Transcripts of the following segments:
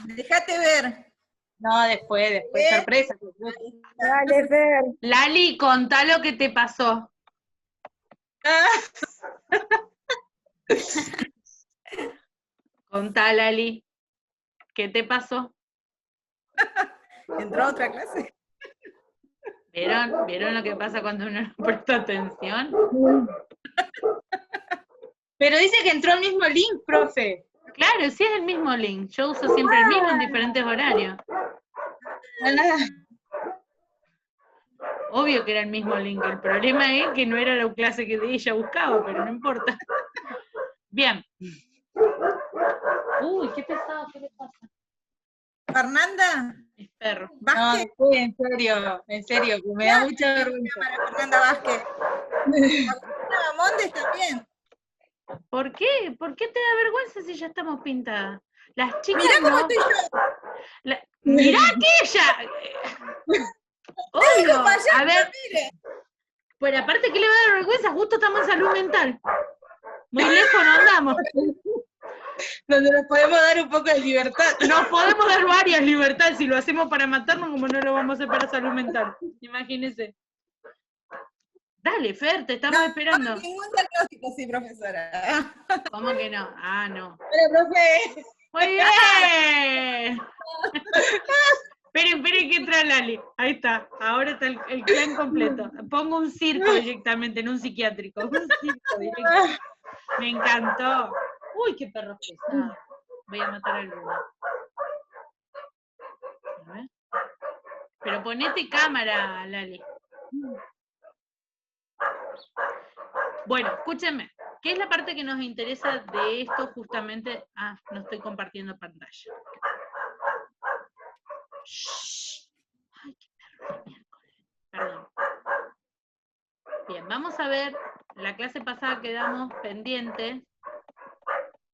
déjate ver. No, después, sorpresa. Dale, Fer. Lali, contá lo que te pasó. Contá, Lali. ¿Qué te pasó? ¿Entró a otra clase? ¿Vieron lo que pasa cuando uno no presta atención? Pero dice que entró el mismo link, profe. Claro, sí es el mismo link. Yo uso siempre el mismo en diferentes horarios. Obvio que era el mismo link. El problema es que no era la clase que ella buscaba, pero no importa. Bien. Uy, qué pesado, ¿qué le pasa? Fernanda Es perro. No, Vázquez. después, en serio, que me da mucha vergüenza. Fernanda Vázquez. Agustina Montes también. ¿Por qué? ¿Por qué te da vergüenza si ya estamos pintadas? Las chicas Mirá cómo no. estoy yo. Mirá que ella. Obvio. A ver, Mire. pero aparte, ¿qué le va a dar vergüenza? Justo estamos en salud mental. Muy lejos no andamos. Donde nos podemos dar un poco de libertad. Nos podemos dar varias libertades. Si lo hacemos para matarnos, como no lo vamos a hacer para salud mental. Imagínese. Dale, Fer, te estamos esperando. No, ningún diagnóstico, sí, profesora. ¿Cómo que no? Ah, no. Pero, profe. ¡Muy bien! Esperen que entra Lali. Ahí está. Ahora está el clan completo. Pongo un circo directamente, en un psiquiátrico. Un circo directo. Me encantó. Uy, qué perro pesado. Voy a matar al uno. A ver. Pero ponete cámara, Lali. Bueno, escúchenme. ¿Qué es la parte que nos interesa de esto justamente? Ah, no estoy compartiendo pantalla. Shh. Ay, qué perro de miércoles. Perdón. Bien, vamos a ver. La clase pasada quedamos pendientes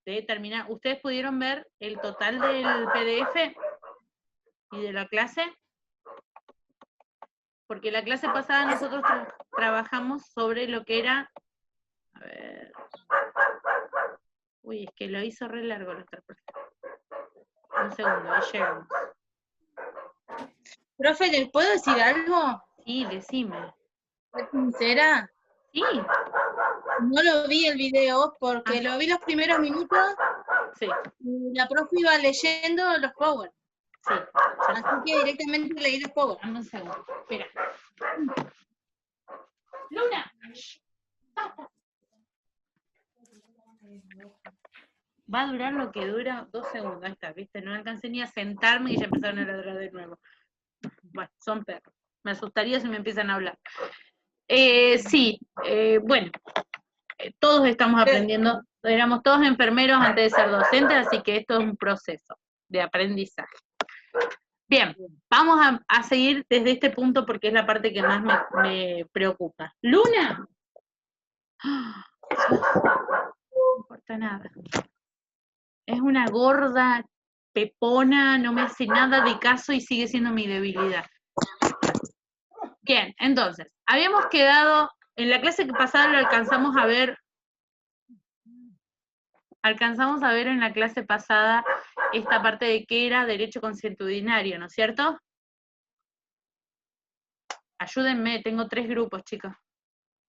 de terminar. ¿Ustedes pudieron ver el total del PDF y de la clase? Porque la clase pasada nosotros trabajamos sobre lo que era... A ver... Uy, es que lo hizo re largo la otra persona. Un segundo, ahí llegamos. Profe, ¿les puedo decir algo? Sí, decime. ¿Ser sincera? Sí, No lo vi el video porque lo vi los primeros minutos sí, y la profe iba leyendo los power. sí. Así que directamente leí los power. Dame un segundo. Espera. Luna. Basta. Va a durar lo que dura 2 segundos. Ahí está, ¿viste? No alcancé ni a sentarme y ya empezaron a ladrar de nuevo. Bueno, son perros. Me asustaría si me empiezan a hablar. Sí, bueno, todos estamos aprendiendo. Éramos todos enfermeros antes de ser docentes, así que esto es un proceso de aprendizaje. Bien, vamos a seguir desde este punto porque es la parte que más me preocupa. ¿Luna? No importa nada. Es una gorda, pepona, no me hace nada de caso y sigue siendo mi debilidad. Bien, entonces, habíamos quedado, en la clase que pasada lo alcanzamos a ver en la clase pasada esta parte de qué era derecho consuetudinario, ¿no es cierto? Ayúdenme, tengo 3 grupos, chicos,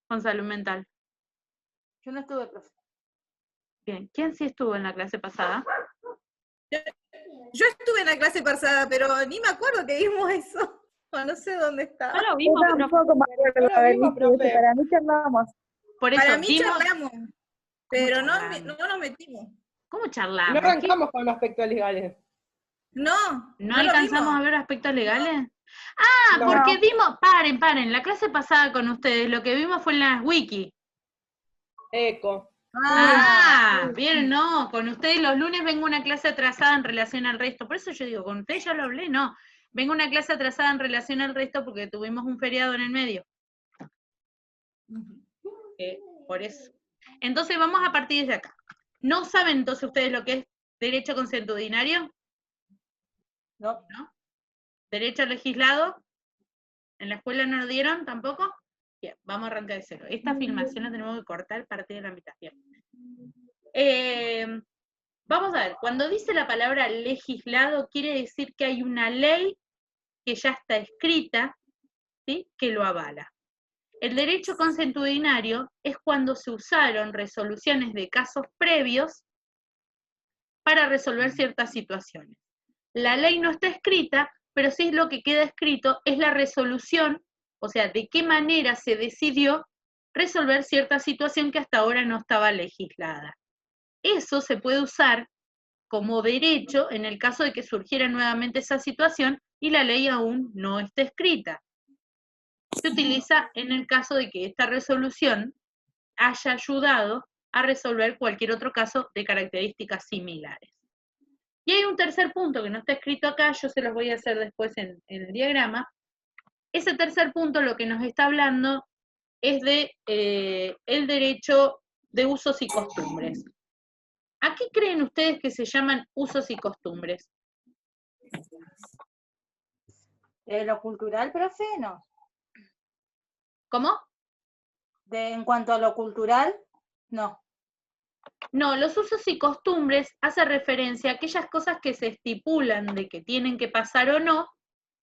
con salud mental. Yo no estuve, profe. Bien, ¿quién sí estuvo en la clase pasada? Yo estuve en la clase pasada, pero ni me acuerdo que vimos eso. No sé dónde está. No lo Yo vimos, pero tampoco me acuerdo de haber visto eso. Para mí charlamos. por eso Para mí vimos... charlamos, pero no charlamos? nos metimos. ¿Cómo charlamos? No arrancamos con aspectos legales. No ¿No lo alcanzamos vimos. a ver aspectos legales? Ah, No. porque vimos, paren, la clase pasada con ustedes, lo que vimos fue en las wiki. Eco. Bien, no, con ustedes los lunes vengo una clase atrasada en relación al resto, por eso yo digo, con ustedes ya lo hablé, no, vengo una clase atrasada en relación al resto porque tuvimos un feriado en el medio. Por eso. Entonces vamos a partir de acá. ¿No saben entonces ustedes lo que es derecho consuetudinario? No. ¿No? ¿Derecho legislado? ¿En la escuela no lo dieron tampoco? Bien, vamos a arrancar de cero. Esta filmación la tenemos que cortar parte de la mitad. Bien. Vamos a ver, cuando dice la palabra legislado, quiere decir que hay una ley que ya está escrita, ¿sí?, que lo avala. El derecho consuetudinario es cuando se usaron resoluciones de casos previos para resolver ciertas situaciones. La ley no está escrita, pero sí lo que queda escrito es la resolución, o sea, de qué manera se decidió resolver cierta situación que hasta ahora no estaba legislada. Eso se puede usar como derecho en el caso de que surgiera nuevamente esa situación y la ley aún no esté escrita. Se utiliza en el caso de que esta resolución haya ayudado a resolver cualquier otro caso de características similares. Y hay un tercer punto que no está escrito acá, yo se los voy a hacer después en el diagrama. Ese tercer punto lo que nos está hablando es de el derecho de usos y costumbres. ¿A qué creen ustedes que se llaman usos y costumbres? Lo cultural, profe, no. ¿Cómo? En cuanto a lo cultural, no. No, los usos y costumbres hacen referencia a aquellas cosas que se estipulan de que tienen que pasar o no,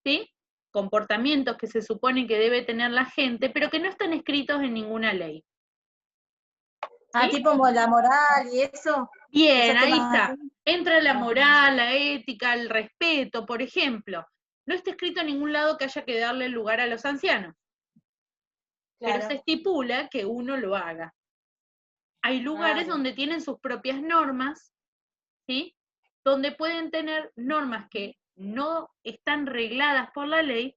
¿sí? Comportamientos que se supone que debe tener la gente, pero que no están escritos en ninguna ley. Ah, tipo como la moral y eso. Bien, ahí temas está. así. Entra la moral, la ética, el respeto, por ejemplo. No está escrito en ningún lado que haya que darle lugar a los ancianos, pero Claro. se estipula que uno lo haga. Hay lugares donde tienen sus propias normas, ¿sí? Donde pueden tener normas que no están regladas por la ley,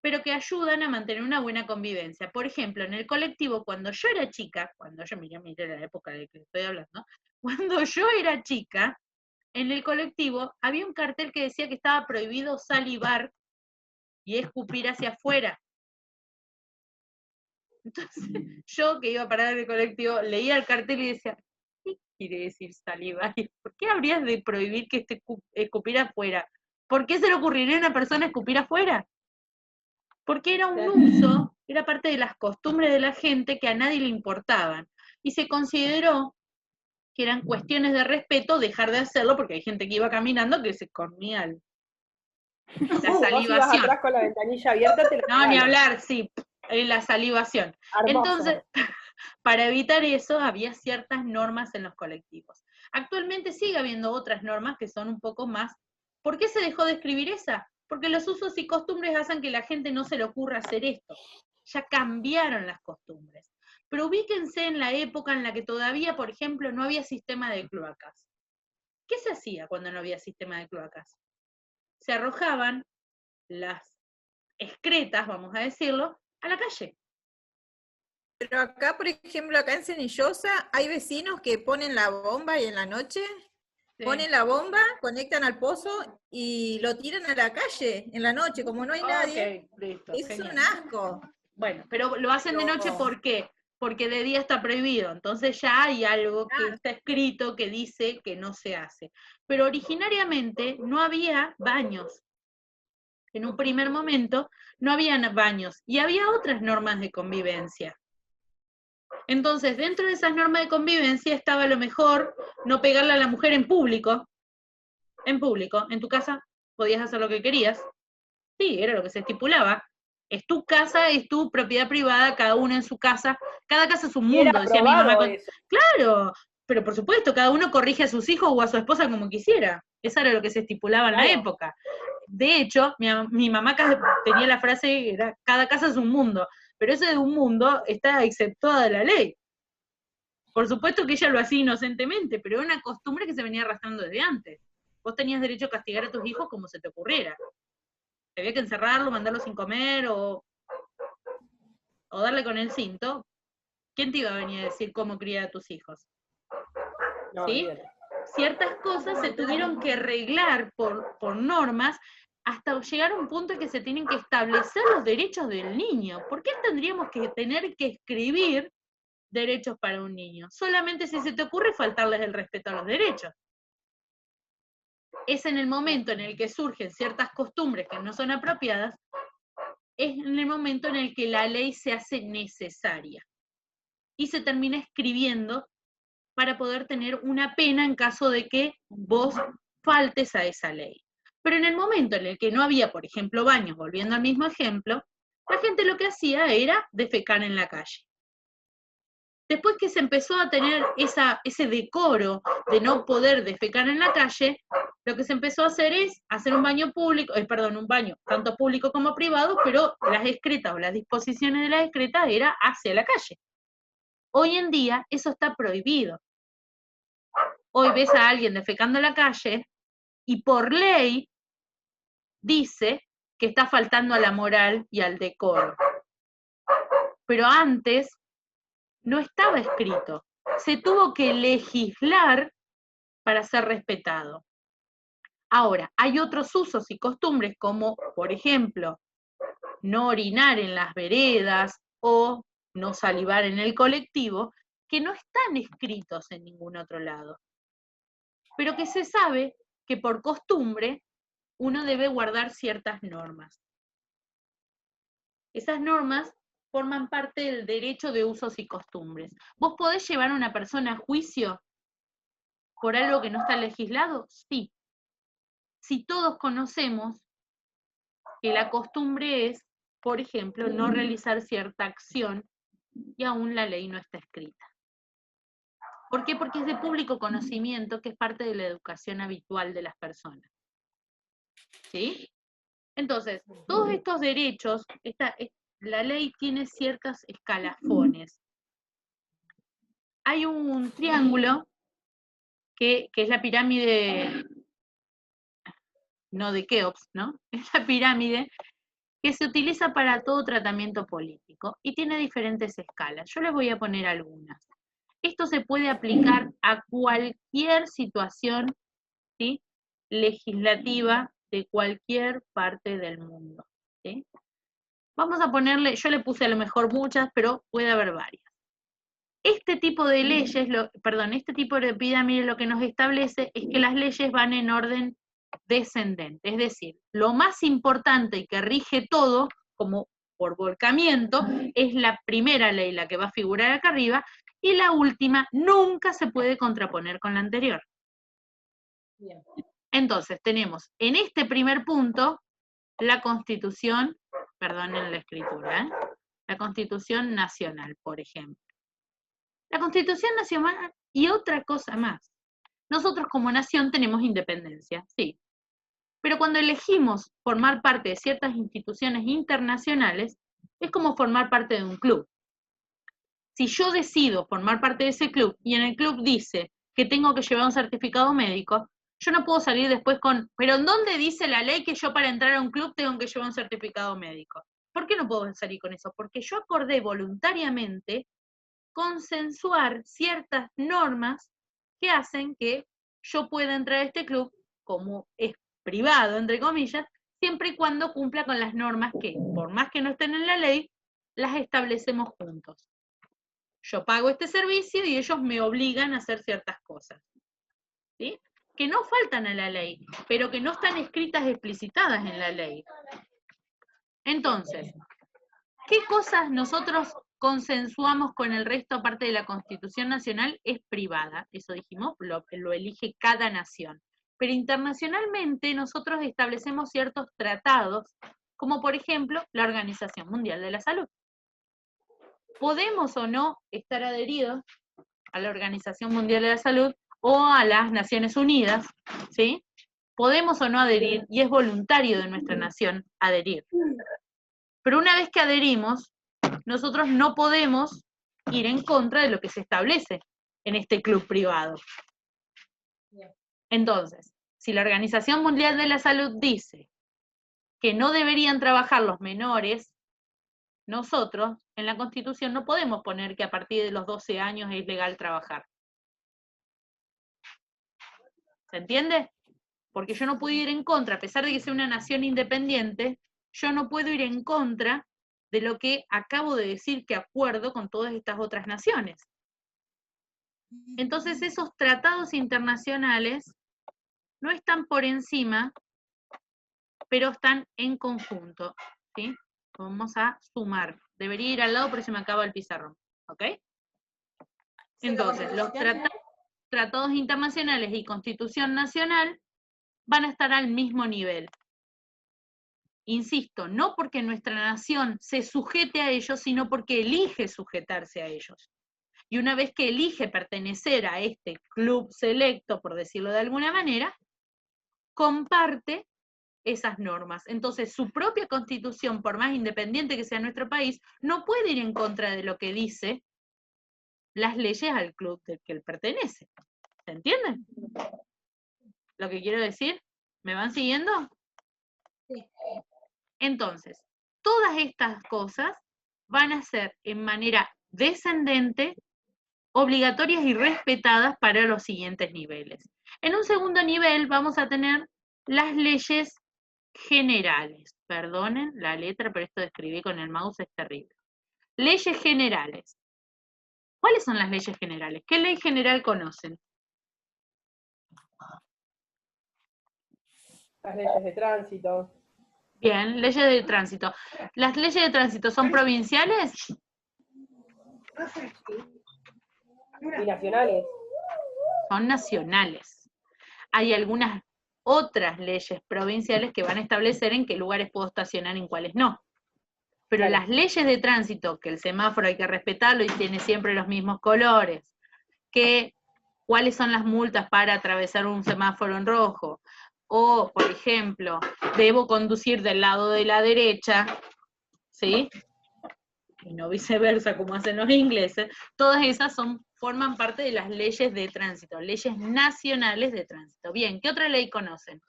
pero que ayudan a mantener una buena convivencia. Por ejemplo, en el colectivo, cuando yo era chica, cuando yo miré la época de que estoy hablando, cuando yo era chica, en el colectivo había un cartel que decía que estaba prohibido salivar y escupir hacia afuera. Entonces, yo que iba a parar el colectivo, leía el cartel y decía, ¿qué quiere decir salivar? ¿Por qué habrías de prohibir que escupir afuera? ¿Por qué se le ocurriría a una persona escupir afuera? Porque era un uso, era parte de las costumbres de la gente que a nadie le importaban. Y se consideró que eran cuestiones de respeto dejar de hacerlo, porque hay gente que iba caminando que se comía la Vos ibas salivación. atrás con la ventanilla abierta, te la No, ni regalan. hablar, sí, la salivación. Hermoso. Entonces, para evitar eso, había ciertas normas en los colectivos. Actualmente sigue habiendo otras normas que son un poco más. ¿Por qué se dejó de escribir esa? Porque los usos y costumbres hacen que la gente no se le ocurra hacer esto. Ya cambiaron las costumbres. Pero ubíquense en la época en la que todavía, por ejemplo, no había sistema de cloacas. ¿Qué se hacía cuando no había sistema de cloacas? Se arrojaban las excretas, vamos a decirlo, a la calle. Pero acá, por ejemplo, acá en Cenillosa, hay vecinos que ponen la bomba y en la noche ponen la bomba, conectan al pozo y lo tiran a la calle en la noche, como no hay nadie. Ok, listo, Es genial. un asco. Bueno, pero lo hacen de noche, ¿por qué? Porque de día está prohibido, entonces ya hay algo que está escrito que dice que no se hace. Pero originariamente no había baños. En un primer momento no habían baños y había otras normas de convivencia. Entonces, dentro de esas normas de convivencia estaba a lo mejor no pegarle a la mujer en público. En público, en tu casa podías hacer lo que querías. Sí, era lo que se estipulaba. Es tu casa, es tu propiedad privada, cada uno en su casa. Cada casa es un Y mundo, era decía mi mamá. aprobado eso. Claro, pero por supuesto, cada uno corrige a sus hijos o a su esposa como quisiera. Eso era lo que se estipulaba en la Claro. época. De hecho, mi mamá tenía la frase, era, cada casa es un mundo, pero ese de un mundo está exceptuado de la ley. Por supuesto que ella lo hacía inocentemente, pero era una costumbre que se venía arrastrando desde antes. Vos tenías derecho a castigar a tus hijos como se te ocurriera. Había que encerrarlo, mandarlo sin comer o darle con el cinto. ¿Quién te iba a venir a decir cómo criar a tus hijos? No, ¿Sí? bien. Ciertas cosas se tuvieron que arreglar por normas hasta llegar a un punto en que se tienen que establecer los derechos del niño. ¿Por qué tendríamos que tener que escribir derechos para un niño? Solamente si se te ocurre faltarles el respeto a los derechos. Es en el momento en el que surgen ciertas costumbres que no son apropiadas, es en el momento en el que la ley se hace necesaria y se termina escribiendo para poder tener una pena en caso de que vos faltes a esa ley. Pero en el momento en el que no había, por ejemplo, baños, volviendo al mismo ejemplo, la gente lo que hacía era defecar en la calle. Después que se empezó a tener ese decoro de no poder defecar en la calle, lo que se empezó a hacer es hacer un baño público, un baño tanto público como privado, pero las excretas o las disposiciones de las excretas era hacia la calle. Hoy en día eso está prohibido. Hoy ves a alguien defecando en la calle y por ley dice que está faltando a la moral y al decoro. Pero antes no estaba escrito. Se tuvo que legislar para ser respetado. Ahora, hay otros usos y costumbres como, por ejemplo, no orinar en las veredas o no salivar en el colectivo, que no están escritos en ningún otro lado. Pero que se sabe que por costumbre uno debe guardar ciertas normas. Esas normas forman parte del derecho de usos y costumbres. ¿Vos podés llevar a una persona a juicio por algo que no está legislado? Sí. Si todos conocemos que la costumbre es, por ejemplo, no realizar cierta acción y aún la ley no está escrita. ¿Por qué? Porque es de público conocimiento que es parte de la educación habitual de las personas. ¿Sí? Entonces, todos estos derechos, la ley tiene ciertos escalafones. Hay un triángulo que es la pirámide, no de Keops, ¿no? Es la pirámide que se utiliza para todo tratamiento político y tiene diferentes escalas. Yo les voy a poner algunas. Esto se puede aplicar a cualquier situación, ¿sí?, legislativa de cualquier parte del mundo, ¿sí? Vamos a ponerle, yo le puse a lo mejor muchas, pero puede haber varias. Este tipo de leyes, este tipo de pirámide lo que nos establece es que las leyes van en orden descendente, es decir, lo más importante y que rige todo, como por volcamiento, es la primera ley, la que va a figurar acá arriba, y la última nunca se puede contraponer con la anterior. Bien. Entonces, tenemos en este primer punto la Constitución, perdonen la escritura, la Constitución Nacional, por ejemplo. La Constitución Nacional y otra cosa más. Nosotros como nación tenemos independencia, sí. Pero cuando elegimos formar parte de ciertas instituciones internacionales, es como formar parte de un club. Si yo decido formar parte de ese club y en el club dice que tengo que llevar un certificado médico, yo no puedo salir después con, pero ¿en dónde dice la ley que yo para entrar a un club tengo que llevar un certificado médico? ¿Por qué no puedo salir con eso? Porque yo acordé voluntariamente consensuar ciertas normas que hacen que yo pueda entrar a este club, como es privado, entre comillas, siempre y cuando cumpla con las normas que, por más que no estén en la ley, las establecemos juntos. Yo pago este servicio y ellos me obligan a hacer ciertas cosas, ¿sí?, que no faltan a la ley, pero que no están escritas explicitadas en la ley. Entonces, ¿qué cosas nosotros consensuamos con el resto aparte de la Constitución Nacional? Es privada, eso dijimos, lo elige cada nación. Pero internacionalmente nosotros establecemos ciertos tratados, como por ejemplo la Organización Mundial de la Salud. Podemos o no estar adheridos a la Organización Mundial de la Salud o a las Naciones Unidas, ¿sí? Podemos o no adherir, y es voluntario de nuestra nación adherir. Pero una vez que adherimos, nosotros no podemos ir en contra de lo que se establece en este club privado. Entonces, si la Organización Mundial de la Salud dice que no deberían trabajar los menores, nosotros en la Constitución no podemos poner que a partir de los 12 años es legal trabajar. ¿Se entiende? Porque yo no puedo ir en contra, a pesar de que sea una nación independiente, yo no puedo ir en contra de lo que acabo de decir que acuerdo con todas estas otras naciones. Entonces esos tratados internacionales no están por encima, pero están en conjunto, ¿sí? Vamos a sumar. Debería ir al lado, pero se me acaba el pizarrón, ¿ok? Entonces, los tratados tratados internacionales y Constitución Nacional van a estar al mismo nivel. Insisto, no porque nuestra nación se sujete a ellos, sino porque elige sujetarse a ellos. Y una vez que elige pertenecer a este club selecto, por decirlo de alguna manera, comparte esas normas. Entonces, su propia constitución, por más independiente que sea nuestro país, no puede ir en contra de lo que dice las leyes al club del que él pertenece. ¿Se entienden? ¿Lo que quiero decir? ¿Me van siguiendo? Sí. Entonces, todas estas cosas van a ser en manera descendente, obligatorias y respetadas para los siguientes niveles. En un segundo nivel vamos a tener las leyes generales. Perdonen la letra, pero esto de escribir con el mouse es terrible. Leyes generales. ¿Cuáles son las leyes generales? ¿Qué ley general conocen? Las leyes de tránsito. Bien, leyes de tránsito. ¿Las leyes de tránsito son provinciales? Y nacionales. Son nacionales. Hay algunas otras leyes provinciales que van a establecer en qué lugares puedo estacionar y en cuáles no. Pero Claro. las leyes de tránsito, que el semáforo hay que respetarlo y tiene siempre los mismos colores, que cuáles son las multas para atravesar un semáforo en rojo, o, por ejemplo, debo conducir del lado de la derecha, ¿sí? Y no viceversa, como hacen los ingleses. Todas esas forman parte de las leyes de tránsito, leyes nacionales de tránsito. Bien, ¿qué otra ley conocen?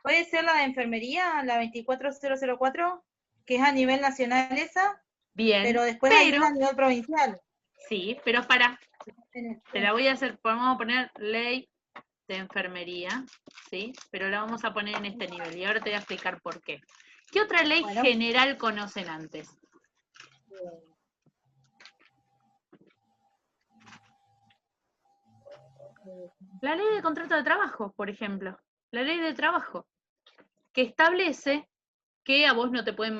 ¿Puede ser la de enfermería, la 24004, que es a nivel nacional esa? Bien, Pero después hay una a nivel provincial. sí, pero te la voy a hacer, vamos a poner ley de enfermería, ¿sí? Pero la vamos a poner en este nivel, y ahora te voy a explicar por qué. ¿Qué otra ley general conocen antes? La ley de contrato de trabajo, por ejemplo. La ley de trabajo, que establece que a vos no te pueden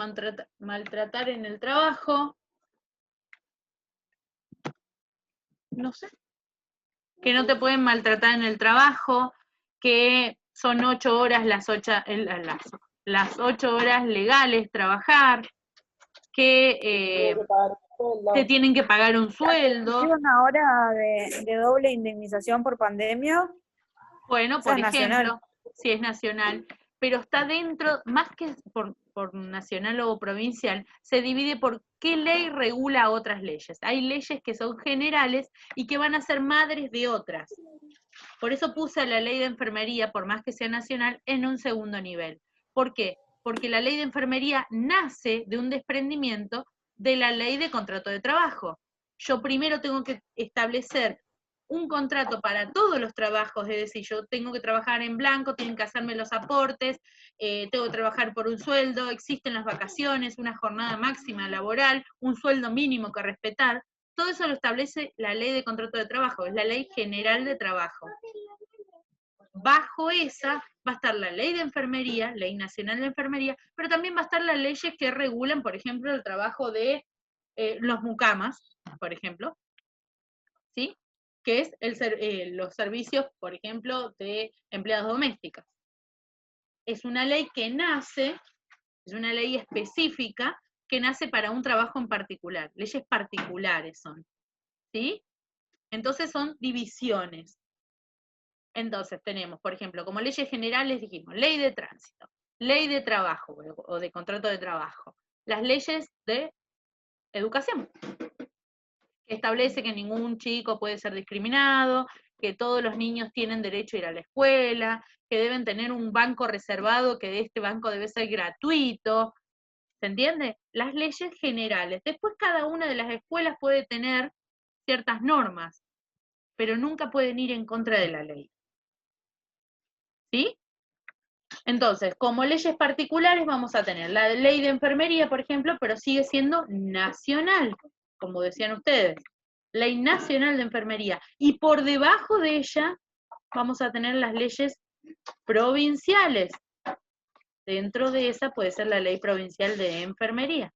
maltratar en el trabajo. No sé. Que no te pueden maltratar en el trabajo, que son 8 horas las 8 horas legales trabajar, que te tienen que pagar un sueldo. ¿Hay una hora de doble indemnización por pandemia? Bueno, Esa por es nacional. ejemplo, si es nacional, pero está dentro, más que por nacional o provincial, se divide por qué ley regula otras leyes. Hay leyes que son generales y que van a ser madres de otras. Por eso puse a la ley de enfermería, por más que sea nacional, en un segundo nivel. ¿Por qué? Porque la ley de enfermería nace de un desprendimiento de la ley de contrato de trabajo. Yo primero tengo que establecer un contrato para todos los trabajos, es decir, yo tengo que trabajar en blanco, tienen que hacerme los aportes, tengo que trabajar por un sueldo, existen las vacaciones, una jornada máxima laboral, un sueldo mínimo que respetar. Todo eso lo establece la ley de contrato de trabajo, es la ley general de trabajo. Bajo esa va a estar la ley de enfermería, ley nacional de enfermería, pero también va a estar las leyes que regulan, por ejemplo, el trabajo de los mucamas, por ejemplo, ¿sí? Que es los servicios, por ejemplo, de empleadas domésticas. Es una ley que nace, es una ley específica que nace para un trabajo en particular. Leyes particulares son, ¿sí? Entonces son divisiones. Entonces tenemos, por ejemplo, como leyes generales dijimos, ley de tránsito, ley de trabajo o de contrato de trabajo, las leyes de educación, que establece que ningún chico puede ser discriminado, que todos los niños tienen derecho a ir a la escuela, que deben tener un banco reservado, que este banco debe ser gratuito, ¿se entiende? Las leyes generales. Después cada una de las escuelas puede tener ciertas normas, pero nunca pueden ir en contra de la ley. ¿Sí? Entonces, como leyes particulares vamos a tener la ley de enfermería, por ejemplo, pero sigue siendo nacional, como decían ustedes. Ley nacional de enfermería. Y por debajo de ella vamos a tener las leyes provinciales. Dentro de esa puede ser la ley provincial de enfermería.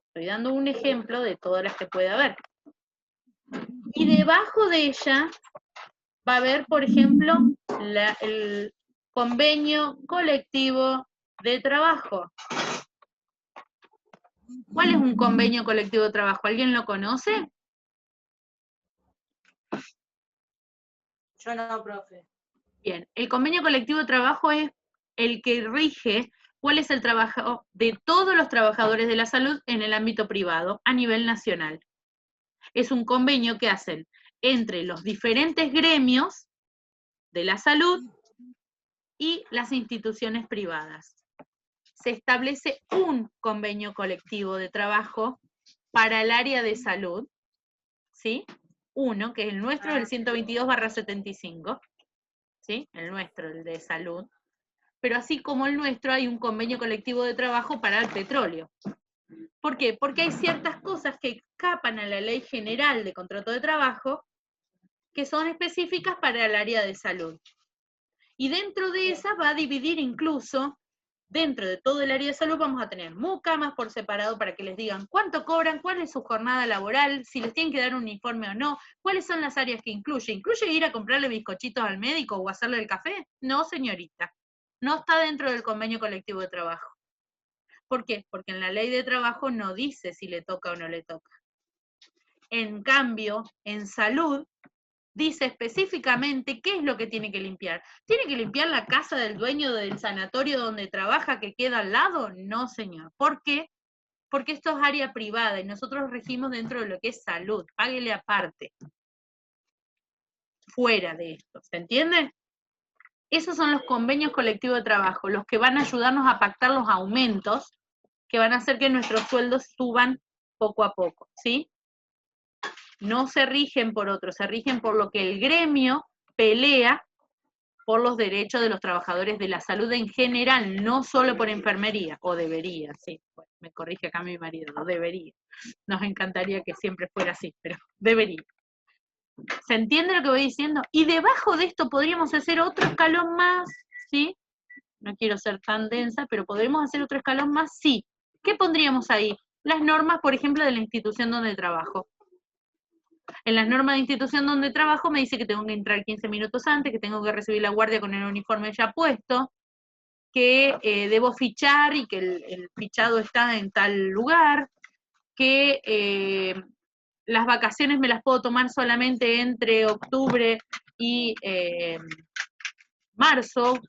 Estoy dando un ejemplo de todas las que puede haber. Y debajo de ella va a haber, por ejemplo, el convenio colectivo de trabajo. ¿Cuál es un convenio colectivo de trabajo? ¿Alguien lo conoce? Yo no, profe. Bien, el convenio colectivo de trabajo es el que rige cuál es el trabajo de todos los trabajadores de la salud en el ámbito privado a nivel nacional. Es un convenio que hacen entre los diferentes gremios de la salud y las instituciones privadas. Se establece un convenio colectivo de trabajo para el área de salud, ¿sí? Uno, que es el nuestro, el 122/75, ¿sí? El nuestro, el de salud. Pero así como el nuestro, hay un convenio colectivo de trabajo para el petróleo. ¿Por qué? Porque hay ciertas cosas que escapan a la Ley General de Contrato de Trabajo que son específicas para el área de salud. Y dentro de esas va a dividir incluso, dentro de todo el área de salud vamos a tener mucamas por separado para que les digan cuánto cobran, cuál es su jornada laboral, si les tienen que dar un uniforme o no, cuáles son las áreas que incluye. ¿Incluye ir a comprarle bizcochitos al médico o hacerle el café? No, señorita. No está dentro del convenio colectivo de trabajo. ¿Por qué? Porque en la ley de trabajo no dice si le toca o no le toca. En cambio, en salud, dice específicamente qué es lo que tiene que limpiar. ¿Tiene que limpiar la casa del dueño del sanatorio donde trabaja que queda al lado? No, señor. ¿Por qué? Porque esto es área privada y nosotros regimos dentro de lo que es salud. Páguele aparte. Fuera de esto. ¿Se entiende? Esos son los convenios colectivos de trabajo, los que van a ayudarnos a pactar los aumentos que van a hacer que nuestros sueldos suban poco a poco, ¿sí? No se rigen por otros, se rigen por lo que el gremio pelea por los derechos de los trabajadores de la salud en general, no solo por enfermería, o debería, sí, bueno, me corrige acá mi marido, debería. Nos encantaría que siempre fuera así, pero debería. ¿Se entiende lo que voy diciendo? Y debajo de esto podríamos hacer otro escalón más, ¿sí? No quiero ser tan densa, pero ¿podremos hacer otro escalón más? Sí. ¿Qué pondríamos ahí? Las normas, por ejemplo, de la institución donde trabajo. En las normas de institución donde trabajo me dice que tengo que entrar 15 minutos antes, que tengo que recibir la guardia con el uniforme ya puesto, que debo fichar y que el fichado está en tal lugar, que las vacaciones me las puedo tomar solamente entre octubre y marzo,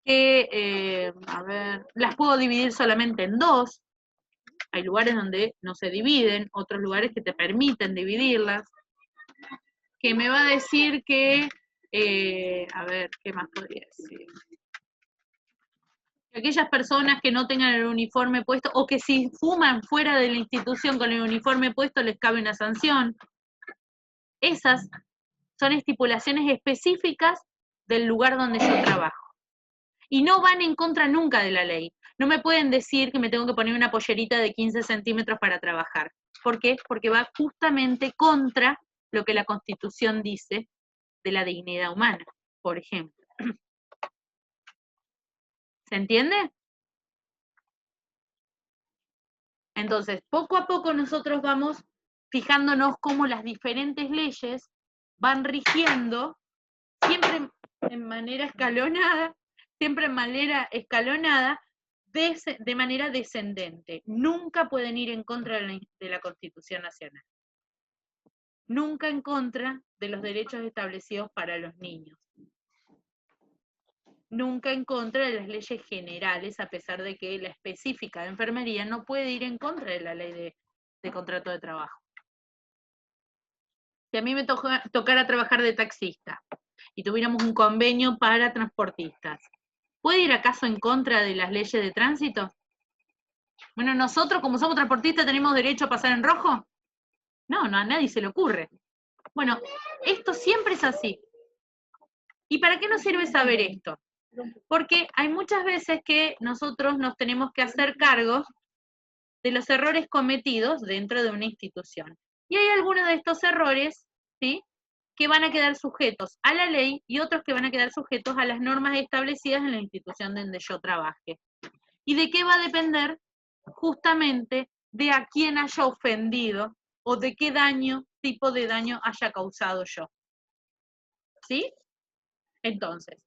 que, a ver, las puedo dividir solamente en 2. Hay lugares donde no se dividen, otros lugares que te permiten dividirlas. Que me va a decir que, a ver, ¿qué más podría decir? Que aquellas personas que no tengan el uniforme puesto, o que si fuman fuera de la institución con el uniforme puesto, les cabe una sanción. Esas son estipulaciones específicas del lugar donde yo trabajo. Y no van en contra nunca de la ley. No me pueden decir que me tengo que poner una pollerita de 15 centímetros para trabajar. ¿Por qué? Porque va justamente contra lo que la Constitución dice de la dignidad humana, por ejemplo. ¿Se entiende? Entonces, poco a poco nosotros vamos fijándonos cómo las diferentes leyes van rigiendo, siempre en manera escalonada, de manera descendente. Nunca pueden ir en contra de la Constitución Nacional. Nunca en contra de los derechos establecidos para los niños. Nunca en contra de las leyes generales, a pesar de que la específica de enfermería no puede ir en contra de la ley de contrato de trabajo. Si a mí me tocara trabajar de taxista y tuviéramos un convenio para transportistas, ¿puede ir acaso en contra de las leyes de tránsito? Bueno, nosotros como somos transportistas tenemos derecho a pasar en rojo. No, a nadie se le ocurre. Bueno, esto siempre es así. ¿Y para qué nos sirve saber esto? Porque hay muchas veces que nosotros nos tenemos que hacer cargo de los errores cometidos dentro de una institución. Y hay algunos de estos errores, ¿sí?, que van a quedar sujetos a la ley y otros que van a quedar sujetos a las normas establecidas en la institución donde yo trabaje. ¿Y de qué va a depender? Justamente de a quién haya ofendido o de qué tipo de daño haya causado yo. ¿Sí? Entonces,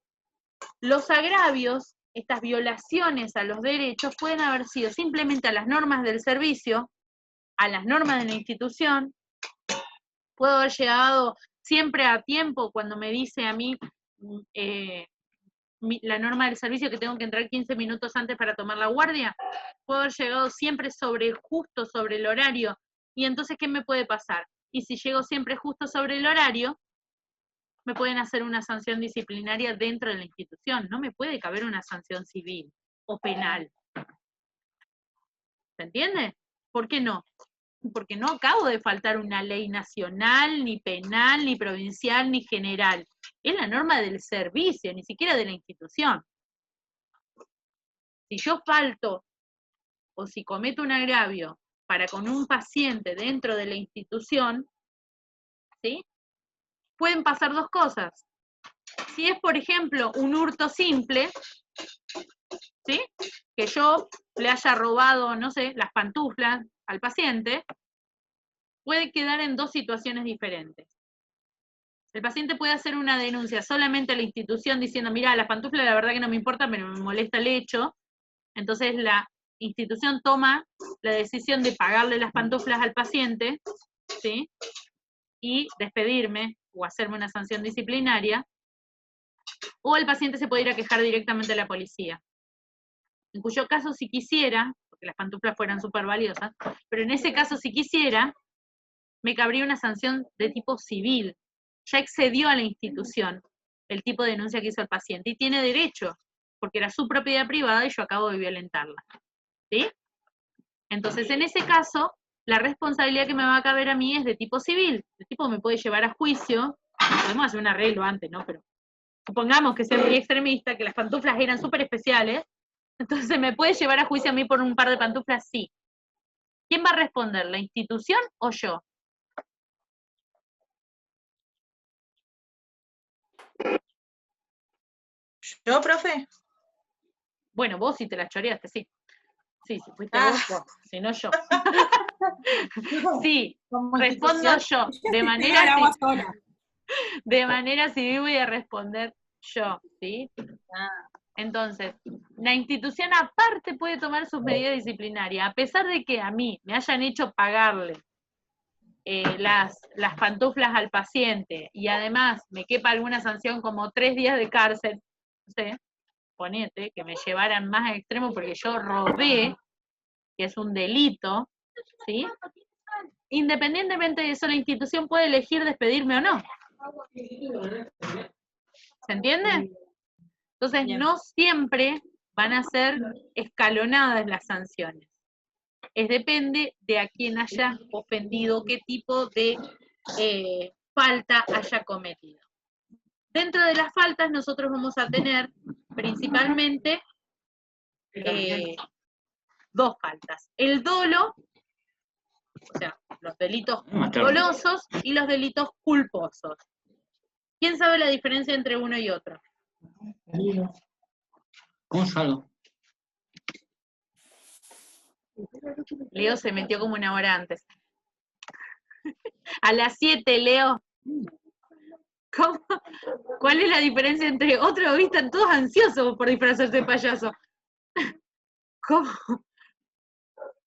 los agravios, estas violaciones a los derechos, pueden haber sido simplemente a las normas del servicio, a las normas de la institución. Puedo haber llegado siempre a tiempo cuando me dice a mí la norma del servicio que tengo que entrar 15 minutos antes para tomar la guardia. Puedo haber llegado siempre justo sobre el horario. Y entonces, ¿qué me puede pasar? Y si llego siempre justo sobre el horario, me pueden hacer una sanción disciplinaria dentro de la institución. No me puede caber una sanción civil o penal. ¿Se entiende? ¿Por qué no? Porque no acabo de faltar una ley nacional, ni penal, ni provincial, ni general. Es la norma del servicio, ni siquiera de la institución. Si yo falto o si cometo un agravio para con un paciente dentro de la institución, ¿sí? Pueden pasar dos cosas. Si es, por ejemplo, un hurto simple, ¿sí? Que yo le haya robado, no sé, las pantuflas al paciente, puede quedar en dos situaciones diferentes. El paciente puede hacer una denuncia solamente a la institución diciendo, mira, las pantuflas la verdad que no me importa, pero me molesta el hecho. Entonces la institución toma la decisión de pagarle las pantuflas al paciente, ¿sí? Y despedirme o hacerme una sanción disciplinaria. O el paciente se puede ir a quejar directamente a la policía. En cuyo caso, si quisiera, porque las pantuflas fueran súper valiosas, pero en ese caso, si quisiera, me cabría una sanción de tipo civil. Ya excedió a la institución el tipo de denuncia que hizo el paciente y tiene derecho, porque era su propiedad privada y yo acabo de violentarla. ¿Sí? Entonces, en ese caso, la responsabilidad que me va a caber a mí es de tipo civil. El tipo me puede llevar a juicio, podemos hacer un arreglo antes, ¿no? Pero supongamos que sea muy extremista, que las pantuflas eran súper especiales, entonces me puede llevar a juicio a mí por un par de pantuflas, sí. ¿Quién va a responder, la institución o yo? ¿Yo, profe? Bueno, vos sí te las choreaste, sí. Sí, si fuiste vos, si no yo. Sí, respondo yo. De manera civil voy a responder yo, ¿sí? Entonces, la institución aparte puede tomar sus medidas disciplinarias, a pesar de que a mí me hayan hecho pagarle las pantuflas al paciente y además me quepa alguna sanción como 3 días de cárcel, no sé, ponete, que me llevaran más al extremo porque yo robé, que es un delito, ¿sí? Independientemente de eso, la institución puede elegir despedirme o no. ¿Se entiende? Entonces, no siempre van a ser escalonadas las sanciones. Depende de a quién haya ofendido, qué tipo de falta haya cometido. Dentro de las faltas nosotros vamos a tener principalmente dos faltas. El dolo, o sea, los delitos dolosos y los delitos culposos. ¿Quién sabe la diferencia entre uno y otro? Gonzalo. Leo se metió como una hora antes. A las 7, Leo. ¿Cómo? ¿Cuál es la diferencia entre otro? Están todos ansiosos por disfrazarse de payaso.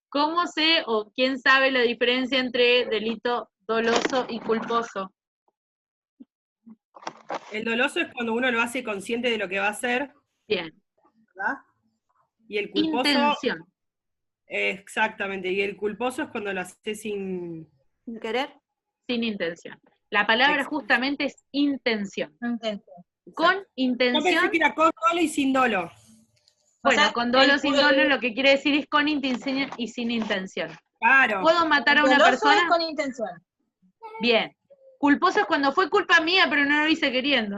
¿Cómo sé o quién sabe la diferencia entre delito doloso y culposo? El doloso es cuando uno lo hace consciente de lo que va a hacer. Bien. ¿Verdad? Y el culposo. Intención. Exactamente. Y el culposo es cuando lo hace sin querer. Sin intención. La palabra justamente es intención. Con intención. Yo pensé que era con dolo y sin dolo. Bueno, o sea, con dolo, sin dolo, lo que quiere decir es con intención y sin intención. Claro. ¿Puedo matar a una persona? Es con intención. Bien. Culposo es cuando fue culpa mía, pero no lo hice queriendo.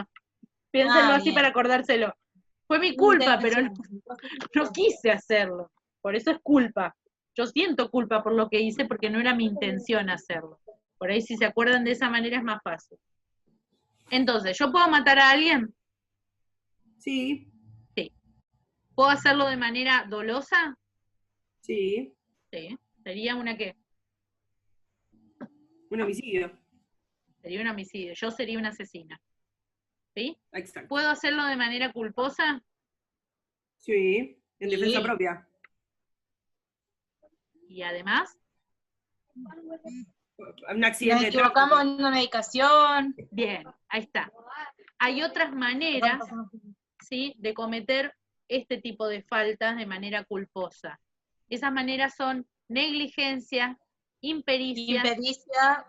Piénsenlo así para acordárselo. Fue mi culpa, pero no quise hacerlo. Por eso es culpa. Yo siento culpa por lo que hice porque no era mi intención hacerlo. Por ahí si se acuerdan de esa manera es más fácil. Entonces, ¿yo puedo matar a alguien? Sí. Sí. ¿Puedo hacerlo de manera dolosa? Sí. Sí. ¿Sería una qué? Un homicidio. Sería un homicidio. Yo sería una asesina. ¿sí? Exacto. ¿Puedo hacerlo de manera culposa? Sí, en defensa Sí. propia. Y además, Un Nos accidente de equivocamos tráfico. en una medicación. bien, ahí está. Hay otras maneras, ¿sí?, de cometer este tipo de faltas de manera culposa. Esas maneras son negligencia, impericia, Impericia.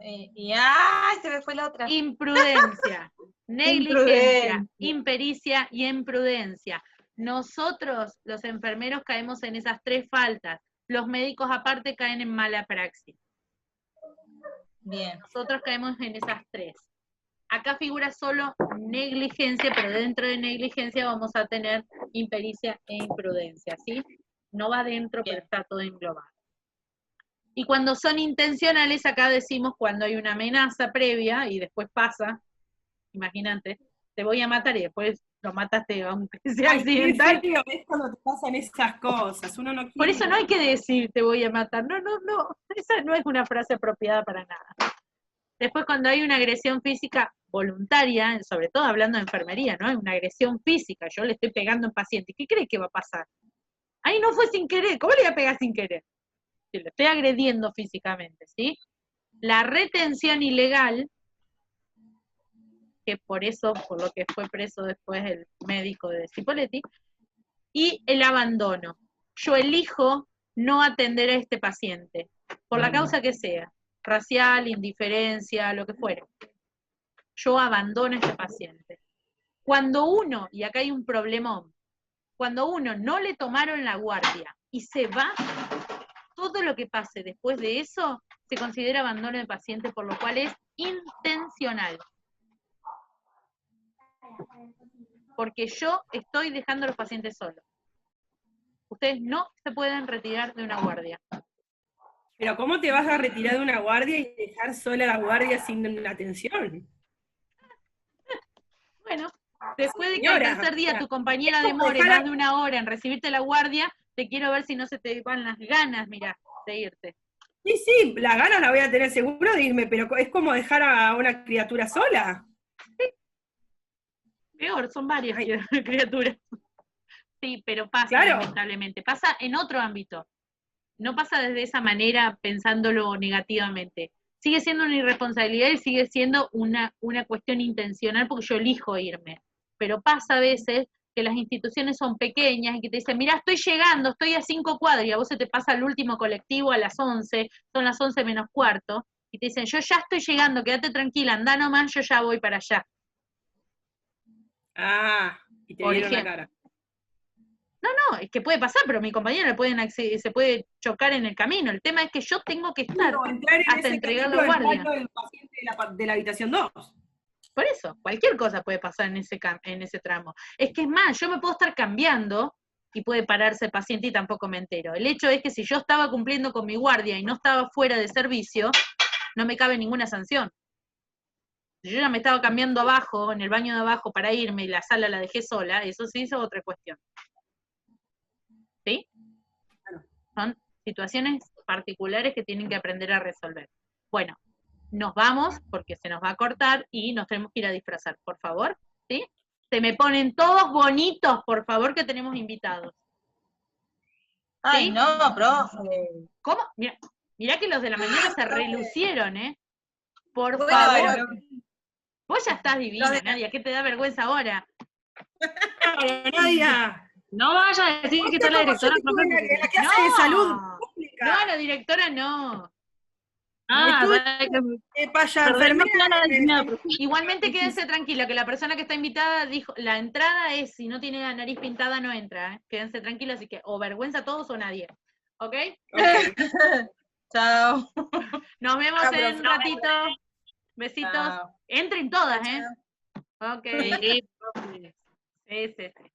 Y ¡ay! Se me fue la otra. imprudencia. Negligencia, impericia y imprudencia. Nosotros, los enfermeros, caemos en esas 3 faltas. Los médicos aparte caen en mala praxis. Bien. Nosotros caemos en esas 3. Acá figura solo negligencia, pero dentro de negligencia vamos a tener impericia e imprudencia, ¿sí? No va dentro, pero Bien. está todo englobado. Y cuando son intencionales, acá decimos cuando hay una amenaza previa y después pasa, imagínate, te voy a matar y después lo mataste aunque sea Ay, qué accidental. feo es cuando te pasan esas cosas. Uno no quiere. Por eso no hay que decir te voy a matar. No, no, no. Esa no es una frase apropiada para nada. Después cuando hay una agresión física voluntaria, sobre todo hablando de enfermería, ¿no? Una agresión física, yo le estoy pegando a un paciente, ¿qué cree que va a pasar? Ahí no fue sin querer, ¿cómo le voy a pegar sin querer? Si lo estoy agrediendo físicamente, ¿sí? La retención ilegal, que por eso, por lo que fue preso después el médico de Cipolletti, y el abandono. Yo elijo no atender a este paciente, por la causa que sea, racial, indiferencia, lo que fuera. Yo abandono a este paciente. Cuando uno, y acá hay un problemón, cuando uno no le tomaron la guardia y se va, todo lo que pase después de eso se considera abandono de paciente, por lo cual es intencional. Porque yo estoy dejando a los pacientes solos. Ustedes no se pueden retirar de una guardia. Pero ¿cómo te vas a retirar de una guardia y dejar sola la guardia sin atención? Bueno, después de que Señora, al tercer día tu compañera es como demore dejar a- más de 1 hora en recibirte la guardia, te quiero ver si no se te van las ganas, mirá, de irte. Sí, sí, la gana la voy a tener seguro de irme, pero es como dejar a una criatura sola. Peor, son varias Ay. criaturas. Sí, pero pasa, Claro. lamentablemente. Pasa en otro ámbito. No pasa desde esa manera pensándolo negativamente. Sigue siendo una irresponsabilidad y sigue siendo una cuestión intencional porque yo elijo irme. Pero pasa a veces que las instituciones son pequeñas y que te dicen, mirá, estoy llegando, estoy a 5 cuadras, y a vos se te pasa el último colectivo a las 11, son las 11 menos cuarto, y te dicen, yo ya estoy llegando, quédate tranquila, andá nomás, yo ya voy para allá. Ah, y te Por vieron la ejemplo. cara. No, es que puede pasar, pero mi compañero se puede chocar en el camino. El tema es que yo tengo que estar O entrar en hasta ese entregar capítulo la del guardia. baño del paciente de la habitación 2. Por eso, cualquier cosa puede pasar en ese tramo. Es que es más, yo me puedo estar cambiando y puede pararse el paciente y tampoco me entero. El hecho es que si yo estaba cumpliendo con mi guardia y no estaba fuera de servicio, no me cabe ninguna sanción. Si yo ya me estaba cambiando abajo, en el baño de abajo para irme y la sala la dejé sola, eso sí es otra cuestión. ¿Sí? Son situaciones particulares que tienen que aprender a resolver. Bueno, nos vamos porque se nos va a cortar y nos tenemos que ir a disfrazar, por favor, ¿sí? Se me ponen todos bonitos, por favor, que tenemos invitados. Ay, ¿Sí? no, profe. ¿Cómo? Mirá que los de la mañana se relucieron, ¿eh? Por Bueno, favor. pero- Vos ya estás divina, Los de- Nadia, ¿qué te da vergüenza ahora? Claro, Nadia. No vaya a decir que está la directora. Yo estuve en la clase de salud pública. No, la directora no. Estuve paya enfermera. Igualmente quédense tranquila, que la persona que está invitada dijo, la entrada es, si no tiene la nariz pintada, no entra, ¿eh? Quédense tranquilos, así que o vergüenza a todos o nadie. ¿Ok? Chao. Nos vemos Chao, en un profe. ratito. Besitos. Chao. Entren todas, ¿eh? Ok. Sí. Sí, sí, sí.